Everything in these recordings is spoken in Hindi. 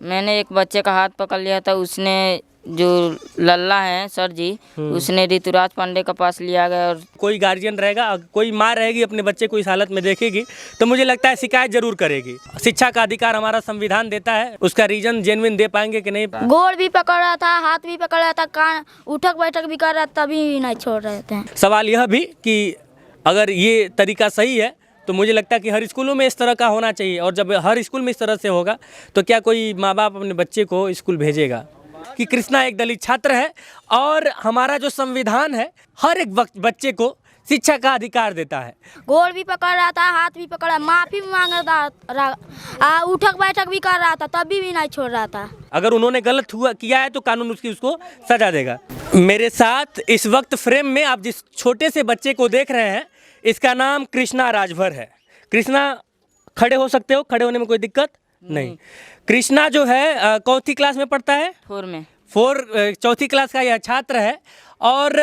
मैंने एक बच्चे का हाथ पकड़ लिया था, उसने जो लल्ला है सर जी, उसने ऋतुराज पांडे का पास लिया गया। और कोई गार्जियन रहेगा, कोई माँ रहेगी अपने बच्चे को इस हालत में देखेगी तो मुझे लगता है शिकायत जरूर करेगी। शिक्षा का अधिकार हमारा संविधान देता है, उसका रीजन जेन्युइन दे पाएंगे कि नहीं। गोड़ भी पकड़ रहा था, हाथ भी पकड़ रहा था, कान उठक बैठक भी कर रहा था, तभी नहीं छोड़ रहे थे। सवाल यह भी कि अगर ये तरीका सही है तो मुझे लगता है कि हर स्कूलों में इस तरह का होना चाहिए, और जब हर स्कूल में इस तरह से होगा तो क्या कोई माँ बाप अपने बच्चे को स्कूल भेजेगा। कि कृष्णा एक दलित छात्र है और हमारा जो संविधान है हर एक बच्चे को शिक्षा का अधिकार देता है। गोड़ भी पकड़ रहा था, हाथ भी पकड़ रहा, माफी भी मांग रहा था, उठक बैठक भी कर रहा था, तभी भी नहीं छोड़ रहा था। अगर उन्होंने गलत किया है तो कानून उसको सजा देगा। मेरे साथ इस वक्त फ्रेम में आप जिस छोटे से बच्चे को देख रहे हैं, इसका नाम कृष्णा राजभर है। कृष्णा, खड़े हो सकते हो, खड़े होने में कोई दिक्कत नहीं। कृष्णा जो है कौन-सी क्लास में पढ़ता है? 4 में। 4th क्लास का यह छात्र है। और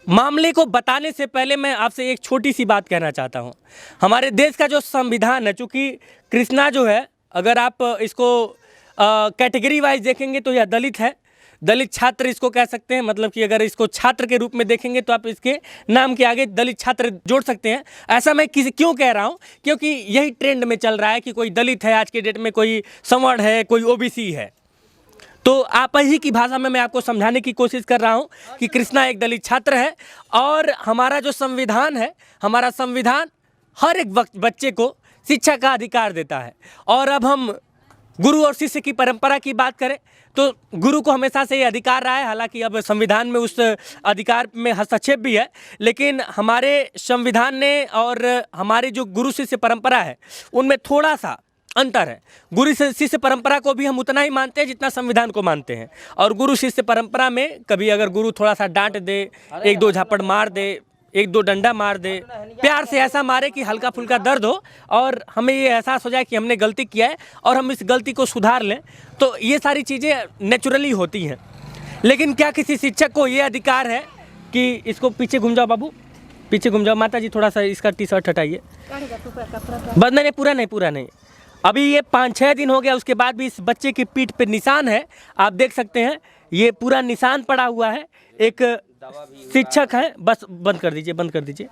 मामले को बताने से पहले मैं आपसे एक छोटी सी बात कहना चाहता हूँ। हमारे देश का जो संविधान है, चूँकि कृष्णा जो है, अगर आप इसको कैटेगरी वाइज देखेंगे तो यह दलित है, दलित छात्र इसको कह सकते हैं। मतलब कि अगर इसको छात्र के रूप में देखेंगे तो आप इसके नाम के आगे दलित छात्र जोड़ सकते हैं। ऐसा मैं क्यों कह रहा हूँ, क्योंकि यही ट्रेंड में चल रहा है कि कोई दलित है आज के डेट में, कोई संवर्ण है, कोई ओबीसी है। तो आप ही की भाषा में मैं आपको समझाने की कोशिश कर रहा हूँ कि कृष्णा एक दलित छात्र है और हमारा जो संविधान है, हमारा संविधान हर एक बच्चे को शिक्षा का अधिकार देता है। और अब हम गुरु और शिष्य की परंपरा की बात करें तो गुरु को हमेशा से ये अधिकार रहा है, हालांकि अब संविधान में उस अधिकार में हस्तक्षेप भी है, लेकिन हमारे संविधान ने और हमारी जो गुरु शिष्य परंपरा है उनमें थोड़ा सा अंतर है। गुरु शिष्य परंपरा को भी हम उतना ही मानते हैं जितना संविधान को मानते हैं। और गुरु शिष्य परंपरा में कभी अगर गुरु थोड़ा सा डांट दे, 1-2 झापड़ मार दे, 1-2 डंडा मार दे, प्यार से ऐसा मारे कि हल्का फुल्का दर्द हो और हमें ये एहसास हो जाए कि हमने गलती किया है और हम इस गलती को सुधार लें, तो ये सारी चीज़ें नेचुरली होती हैं। लेकिन क्या किसी शिक्षक को ये अधिकार है कि इसको पीछे घूम जाओ बाबू, पीछे घूम जाओ, माता जी थोड़ा सा इसका टी-शर्ट हटाइए, बस नहीं, पूरा नहीं। अभी ये 5-6 दिन हो गया, उसके बाद भी इस बच्चे की पीठ पे निशान है, आप देख सकते हैं, ये पूरा निशान पड़ा हुआ है। एक शिक्षक है, बस बंद कर दीजिए।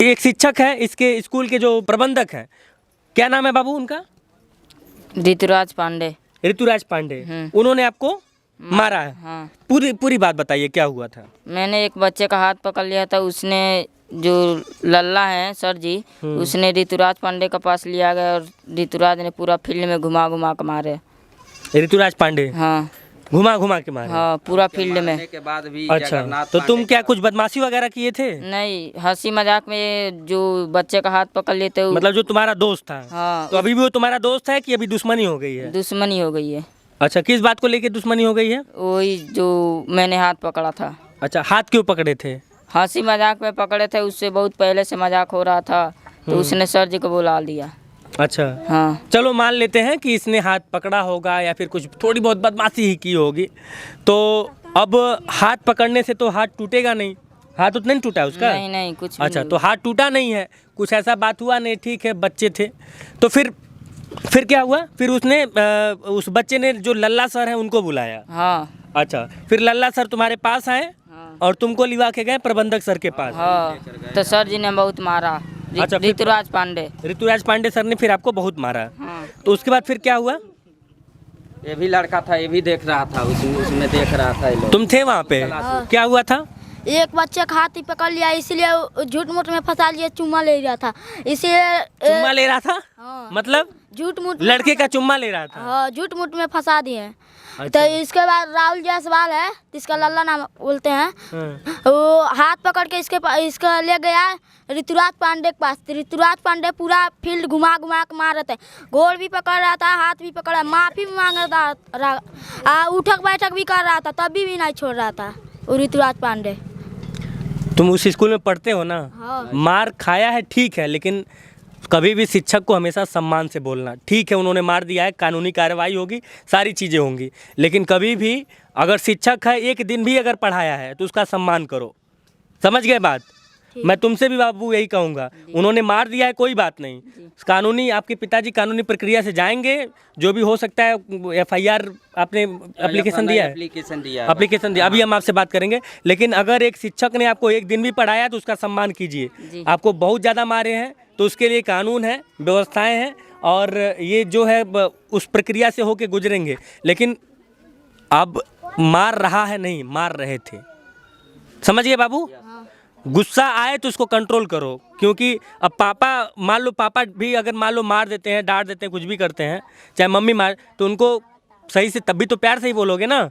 एक शिक्षक है, इसके स्कूल के जो प्रबंधक हैं, क्या नाम है बाबू उनका? ऋतुराज पांडे। उन्होंने आपको मारा है? हाँ। पूरी बात बताइए, क्या हुआ था? मैंने एक बच्चे का हाथ पकड़ लिया था, उसने जो लल्ला है सर जी, उसने ऋतुराज पांडे का पास लिया गया और ऋतुराज ने पूरा फील्ड में घुमा के मारे। ऋतुराज पांडे? हाँ, घुमा के मारे? हाँ, पूरा फील्ड में। के बाद भी अच्छा, तो तुम क्या कुछ बदमाशी वगैरह किए थे? नहीं, हंसी मजाक में जो बच्चे का हाथ पकड़ लेते हो। मतलब जो तुम्हारा दोस्त था? हाँ। तो अभी भी वो तुम्हारा दोस्त है कि अभी दुश्मनी हो गई है? दुश्मनी हो गई है। अच्छा, किस बात को लेके दुश्मनी हो गई है? वही जो मैंने हाथ पकड़ा था। अच्छा, हाथ क्यों पकड़े थे? हंसी मजाक में पकड़े थे, उससे बहुत पहले से मजाक हो रहा था, तो उसने सर जी को बुला दिया। अच्छा, हाँ, चलो मान लेते हैं कि इसने हाथ पकड़ा होगा या फिर कुछ थोड़ी बहुत बदमाशी ही की होगी। तो अब हाथ पकड़ने से तो हाथ टूटेगा नहीं, हाथ उतना नहीं टूटा उसका? नहीं, कुछ अच्छा, तो हाथ टूटा नहीं है, कुछ ऐसा बात हुआ नहीं, ठीक है, बच्चे थे। तो फिर क्या हुआ? फिर उसने उस बच्चे ने जो लल्ला सर है उनको बुलाया? हाँ। अच्छा, फिर लल्ला सर तुम्हारे पास आए? हाँ। और तुमको लिवा के गए प्रबंधक सर के पास? हाँ, तो सर जी ने बहुत मारा। अच्छा, ऋतुराज पांडे सर ने फिर आपको बहुत मारा। हाँ। तो उसके बाद फिर क्या हुआ? ये भी लड़का था, ये भी देख रहा था, उसमें देख रहा था ये लोग। तुम थे वहाँ पे? क्या हुआ था? एक बच्चे का हाथ ही पकड़ लिया, इसलिए झूठ मूठ में फंसा लिया, चुम्मा ले रहा था, इसलिए चुम्मा ले रहा था? हाँ। मतलब झूठ मूठ लड़के का चुम्मा ले रहा था? हाँ, झूठ मूठ में फंसा दिए। अच्छा। तो इसके बाद राहुल जायसवाल है, जिसका लल्ला नाम बोलते हैं, वो हाथ पकड़ के इसका ले गया ऋतुराज पांडे के पास। ऋतुराज पांडे पूरा फील्ड घुमा के मार रहे थे, गोड़ भी पकड़ रहा था, हाथ भी पकड़ रहा, माफी भी मांग रहा था, उठक बैठक भी कर रहा था, तभी भी नहीं छोड़ रहा था वो ऋतुराज पांडे। तुम उस स्कूल में पढ़ते हो ना? हाँ। मार खाया है, ठीक है, लेकिन कभी भी शिक्षक को हमेशा सम्मान से बोलना। ठीक है, उन्होंने मार दिया है, कानूनी कार्रवाई होगी, सारी चीज़ें होंगी, लेकिन कभी भी अगर शिक्षक है, एक दिन भी अगर पढ़ाया है तो उसका सम्मान करो। समझ गए बात? मैं तुमसे भी बाबू यही कहूँगा, उन्होंने मार दिया है कोई बात नहीं, कानूनी आपके पिताजी कानूनी प्रक्रिया से जाएंगे, जो भी हो सकता है। FIR आपने एप्लीकेशन दिया है? एप्लीकेशन दिया, अभी हम आपसे बात करेंगे। लेकिन अगर एक शिक्षक ने आपको एक दिन भी पढ़ाया तो उसका सम्मान कीजिए। आपको बहुत ज़्यादा मारे हैं तो उसके लिए कानून है, व्यवस्थाएँ हैं, और ये जो है उस प्रक्रिया से होके गुजरेंगे। लेकिन अब मार रहा है नहीं, मार रहे थे, समझिए बाबू। गुस्सा आए तो उसको कंट्रोल करो, क्योंकि अब पापा, मान लो पापा भी अगर मान लो मार देते हैं, डांट देते हैं, कुछ भी करते हैं, चाहे मम्मी मार, तो उनको सही से, तभी तो प्यार से ही बोलोगे ना।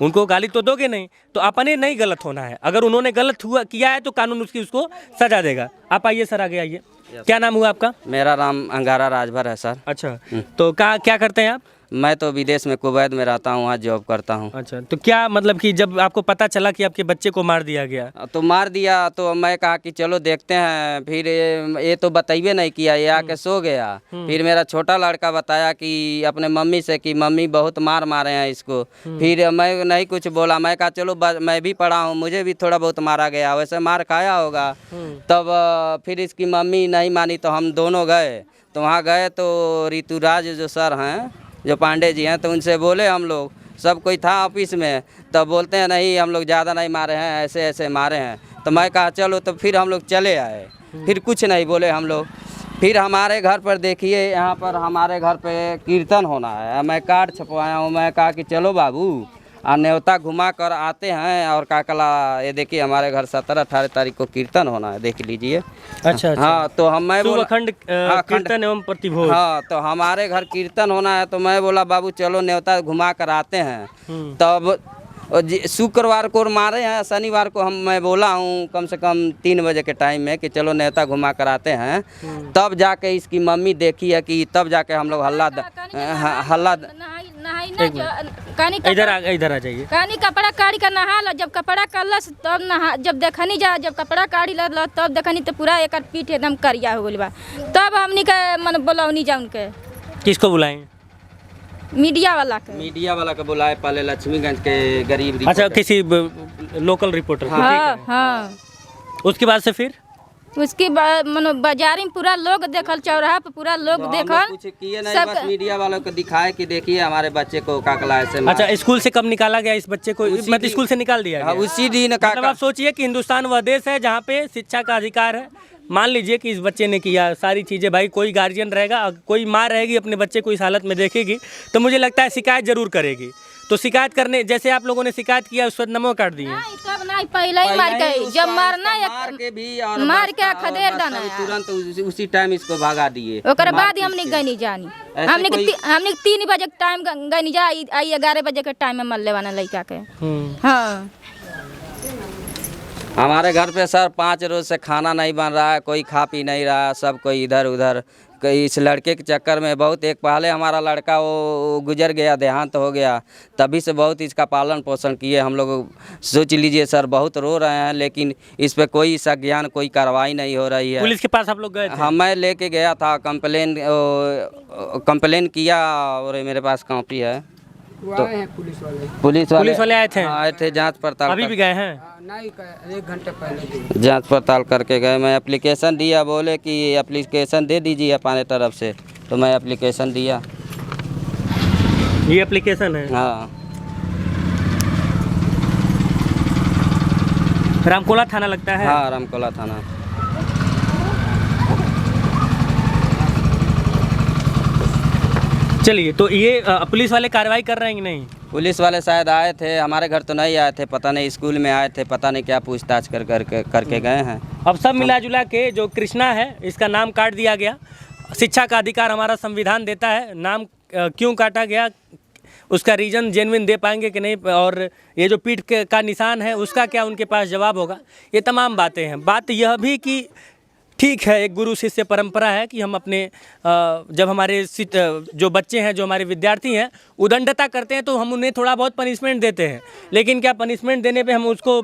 उनको गाली तो दोगे नहीं, तो अपने नहीं गलत होना है। अगर उन्होंने गलत हुआ किया है तो कानून उसको सजा देगा। आप आइए सर, आगे आइए। क्या नाम हुआ आपका? मेरा नाम अंगारा राजभर है सर। अच्छा, तो क्या करते हैं आप? मैं तो विदेश में कुवैत में रहता हूँ, वहाँ जॉब करता हूँ। अच्छा, तो क्या मतलब कि जब आपको पता चला कि आपके बच्चे को मार दिया गया, तो मार दिया तो मैं कहा कि चलो देखते हैं। फिर ये तो बताइए नहीं किया, ये आके सो गया। फिर मेरा छोटा लड़का बताया कि अपने मम्मी से कि मम्मी बहुत मारे हैं इसको। फिर मैं नहीं कुछ बोला, मैं कहा चलो मैं भी पढ़ा हूँ, मुझे भी थोड़ा बहुत मारा गया, वैसे मार खाया होगा। तब फिर इसकी मम्मी नहीं मानी तो हम दोनों गए। तो वहाँ गए तो ऋतुराज जो सर हैं, जो पांडे जी हैं, तो उनसे बोले हम लोग, सब कोई था ऑफिस में, तब बोलते हैं नहीं हम लोग ज़्यादा नहीं मारे हैं, ऐसे ऐसे मारे हैं। तो मैं कहा चलो, तो फिर हम लोग चले आए। फिर कुछ नहीं बोले हम लोग। फिर हमारे घर पर देखिए, यहाँ पर हमारे घर पे कीर्तन होना है, मैं कार्ड छपवाया हूँ। मैं कहा कि चलो बाबू, न्योता घुमा कर आते हैं। और काकला, ये देखिए हमारे घर 17-18 तारीख को कीर्तन होना है, देख लीजिए। अच्छा। हाँ, तो मैं बोला अखंड कीर्तन एवं प्रतिभोज। हाँ, तो हमारे घर कीर्तन होना है, तो मैं बोला बाबू चलो न्योता घुमा कर आते हैं। तब शुक्रवार को मारे हैं, शनिवार को मैं बोला हूँ कम से कम 3 बजे के टाइम में कि चलो न्योता घुमा कर आते हैं। तब जाके इसकी मम्मी देखी है कि तब जाके हम लोग हल्ला इधर आ जाइए। कहानी कपड़ा काढ़ी का नहा लो, जब कपड़ा काढ़लस तब नहा, जब देखनी जा, जब कपड़ा काढ़ी लो तब देखनी तो पूरा एक पीठ एकदम करिया हो गई बा। तब हमनी के मन बोलौनी जा उनके। किसको बुलाएं? मीडिया वाला के बुलाए, पहले लक्ष्मीगंज के गरीब रिपोर्टर। अच्छा, किसी लोकल रिपोर्टर। हाँ। उसके बाद से फिर उसके बाद मनो बाजार में पूरा लोग देखल, चौराहा पे पूरा लोग देखल, कुछ किए नहीं, बस मीडिया वालों को दिखाए कि देखिए हमारे बच्चे को काकला ऐसे। अच्छा, स्कूल से कब निकाला गया इस बच्चे को? मतलब स्कूल से निकाल दिया गया? उसी दिन। मतलब आप सोचिए कि हिंदुस्तान वह देश है जहाँ पे शिक्षा का अधिकार है। मान लीजिए कि इस बच्चे ने किया सारी चीज़ें, भाई कोई गार्जियन रहेगा, कोई माँ रहेगी, अपने बच्चे को इस हालत में देखेगी तो मुझे लगता है शिकायत जरूर करेगी। तो शिकायत करने, जैसे आप लोगों ने शिकायत किया उस पर नमो काट दिए। नहीं, पहले ही मार के, जब मारना मार के खदेड़ देना, तुरंत उसी टाइम इसको भगा दिए। ओकर बाद हमने गई जानी, हमने 3 बजे के टाइम गई जा, 11 बजे के टाइम में मरले वाला लड़का के। हाँ, हमारे घर पे सर 5 रोज से खाना नहीं बन रहा है, कोई खा पी नहीं रहा, सब कोई इधर उधर। इस लड़के के चक्कर में बहुत, एक पहले हमारा लड़का वो गुजर गया, देहांत हो गया, तभी से बहुत इसका पालन पोषण किए हम लोग। सोच लीजिए सर, बहुत रो रहे हैं, लेकिन इस पे कोई संज्ञान, कोई कार्रवाई नहीं हो रही है। पुलिस के पास आप लोग गए थे? हाँ, मैं लेके गया था, कंप्लेन किया, और मेरे पास कॉपी है। तो पुलिस वाले आए थे जांच पड़ताल। अभी भी गए हैं? नहीं, 1 घंटे पहले जांच पड़ताल करके गए। मैं एप्लीकेशन दिया, बोले कि एप्लीकेशन दे दीजिए अपने तरफ से, तो मैं एप्लीकेशन दिया। ये एप्लीकेशन है? हाँ। रामकोला थाना लगता है? हाँ, रामकोला थाना। चलिए, तो ये पुलिस वाले कार्रवाई कर रहे हैं कि नहीं? पुलिस वाले शायद आए थे, हमारे घर तो नहीं आए थे, पता नहीं स्कूल में आए थे, पता नहीं क्या पूछताछ करके गए हैं। अब सब मिला जुला के जो कृष्णा है, इसका नाम काट दिया गया। शिक्षा का अधिकार हमारा संविधान देता है, नाम क्यों काटा गया उसका रीज़न जेन्युइन दे पाएंगे कि नहीं, और ये जो पीठ का निशान है उसका क्या उनके पास जवाब होगा, ये तमाम बातें हैं। बात यह भी कि ठीक है, एक गुरु शिष्य परंपरा है कि हम अपने जब हमारे जो बच्चे हैं, जो हमारे विद्यार्थी हैं, उदंडता करते हैं तो हम उन्हें थोड़ा बहुत पनिशमेंट देते हैं। लेकिन क्या पनिशमेंट देने पे हम उसको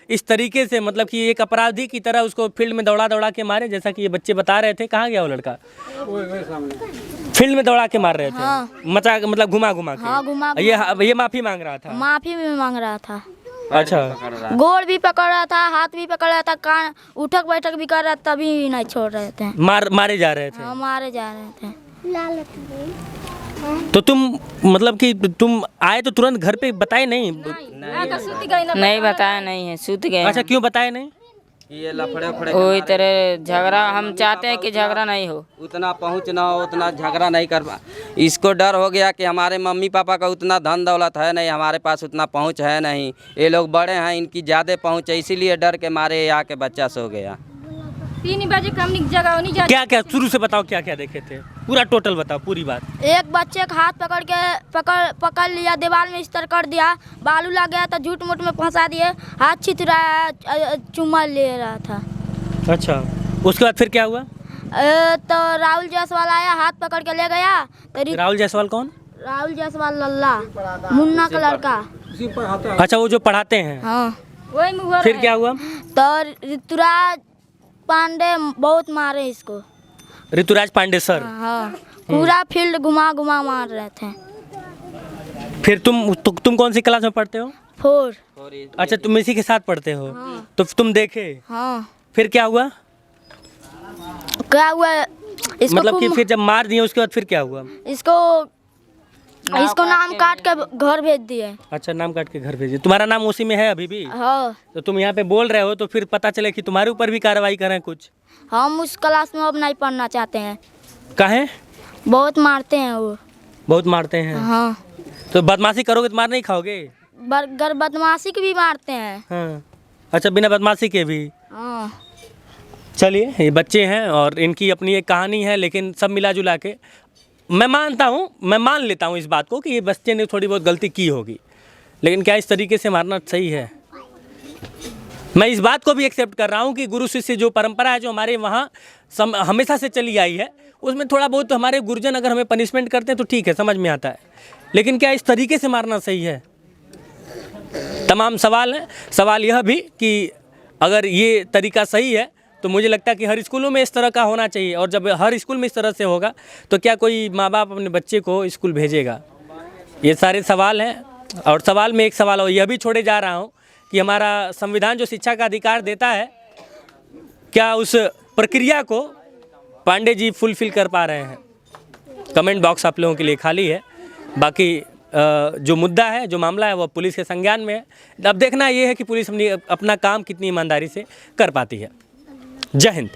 इस तरीके से, मतलब कि एक अपराधी की तरह उसको फील्ड में दौड़ा के मारे, जैसा कि ये बच्चे बता रहे थे? कहाँ गया वो लड़का? फील्ड में दौड़ा के मार रहे थे। हाँ। मतलब घुमा के। हाँ, घुमा। ये माफ़ी मांग रहा था? माफी भी मांग रहा था। अच्छा गोड़ भी पकड़ रहा था, हाथ भी पकड़ रहा था, कान उठक बैठक भी कर रहा था, तभी नहीं छोड़ रहे थे। मारे जा रहे थे। मारे जा रहे थे। तो तुम मतलब कि तुम आए तो तुरंत घर पे बताए नहीं? आकर सूती गई ना। नहीं बताया नहीं है, सूत गए अच्छा हैं। क्यों बताए नहीं? ये लफड़े उफड़े वही तरह झगड़ा, हम चाहते हैं कि झगड़ा नहीं हो। उतना पहुँच ना हो, उतना झगड़ा नहीं कर पा। इसको डर हो गया कि हमारे मम्मी पापा का उतना धन दौलत है नहीं, हमारे पास उतना पहुँच है नहीं, ये लोग बड़े हैं, इनकी ज़्यादा पहुँच है, इसीलिए डर के मारे यहाँ के बच्चा सो गया। 3 बजे कम जगह नहीं जा। क्या क्या शुरू से बताओ, क्या क्या देखे थे, पूरा टोटल बताओ, पूरी बात। एक बच्चे का हाथ पकड़ लिया, दीवार में इस तरह कर दिया, बालू लग गया तो झूठ मूठ में फंसा दिए, हाथ छितराया, चुम्मा ले रहा था। अच्छा, उसके बाद फिर क्या हुआ? तो राहुल जायसवाल आया, हाथ पकड़ के ले गया। तो राहुल जायसवाल कौन? राहुल जायसवाल लल्ला, मुन्ना का लड़का। अच्छा, वो जो पढ़ाते हैं। हाँ। वही में हुआ। फिर क्या हुआ? तो ऋतुराज पांडे बहुत मारे इसको। ऋतुराज पांडे सर। हाँ, पूरा फील्ड घुमा घुमा मार रहे थे। फिर तुम कौन सी क्लास में पढ़ते हो? 4। अच्छा, तुम इसी के साथ पढ़ते हो? तो तुम देखे? हाँ। फिर क्या हुआ? क्या हुआ इसको? मतलब कि फिर जब मार दिए उसके बाद फिर क्या हुआ? इसको नाम काट के घर भेज दिए। अच्छा, नाम काट के घर भेजे। तुम्हारा नाम उसी में है अभी भी? हाँ। तो तुम यहाँ पे बोल रहे हो तो फिर पता चले कि तुम्हारे ऊपर भी कार्रवाई करें कुछ। हम उस क्लास में अब नहीं पढ़ना चाहते हैं। काहे? बहुत मारते हैं वो। बहुत मारते हैं? हाँ। तो बदमाशी करोगे तो मार नहीं खाओगे? बर्गर बदमाशी के भी मारते हैं। हाँ। अच्छा, बिना बदमाशी के भी? हाँ। चलिए, ये बच्चे हैं और इनकी अपनी एक कहानी है, लेकिन सब मिला जुला के मैं मानता हूँ, मैं मान लेता हूँ इस बात को कि ये बच्चे ने थोड़ी बहुत गलती की होगी, लेकिन क्या इस तरीके से मारना सही है? मैं इस बात को भी एक्सेप्ट कर रहा हूँ कि गुरु शिष्य जो परंपरा है, जो हमारे वहाँ हमेशा से चली आई है, उसमें थोड़ा बहुत हमारे गुरुजन अगर हमें पनिशमेंट करते हैं तो ठीक है, समझ में आता है, लेकिन क्या इस तरीके से मारना सही है? तमाम सवाल हैं। सवाल यह भी कि अगर ये तरीका सही है तो मुझे लगता है कि हर स्कूलों में इस तरह का होना चाहिए, और जब हर स्कूल में इस तरह से होगा तो क्या कोई माँ बाप अपने बच्चे को स्कूल भेजेगा? ये सारे सवाल हैं। और सवाल में एक सवाल और यह भी छोड़े जा रहा हूँ कि हमारा संविधान जो शिक्षा का अधिकार देता है, क्या उस प्रक्रिया को पांडे जी फुलफिल कर पा रहे हैं? कमेंट बॉक्स आप लोगों के लिए खाली है। बाकी जो मुद्दा है, जो मामला है, वो पुलिस के संज्ञान में है। अब देखना ये है कि पुलिस अपना काम कितनी ईमानदारी से कर पाती है। जय हिंद।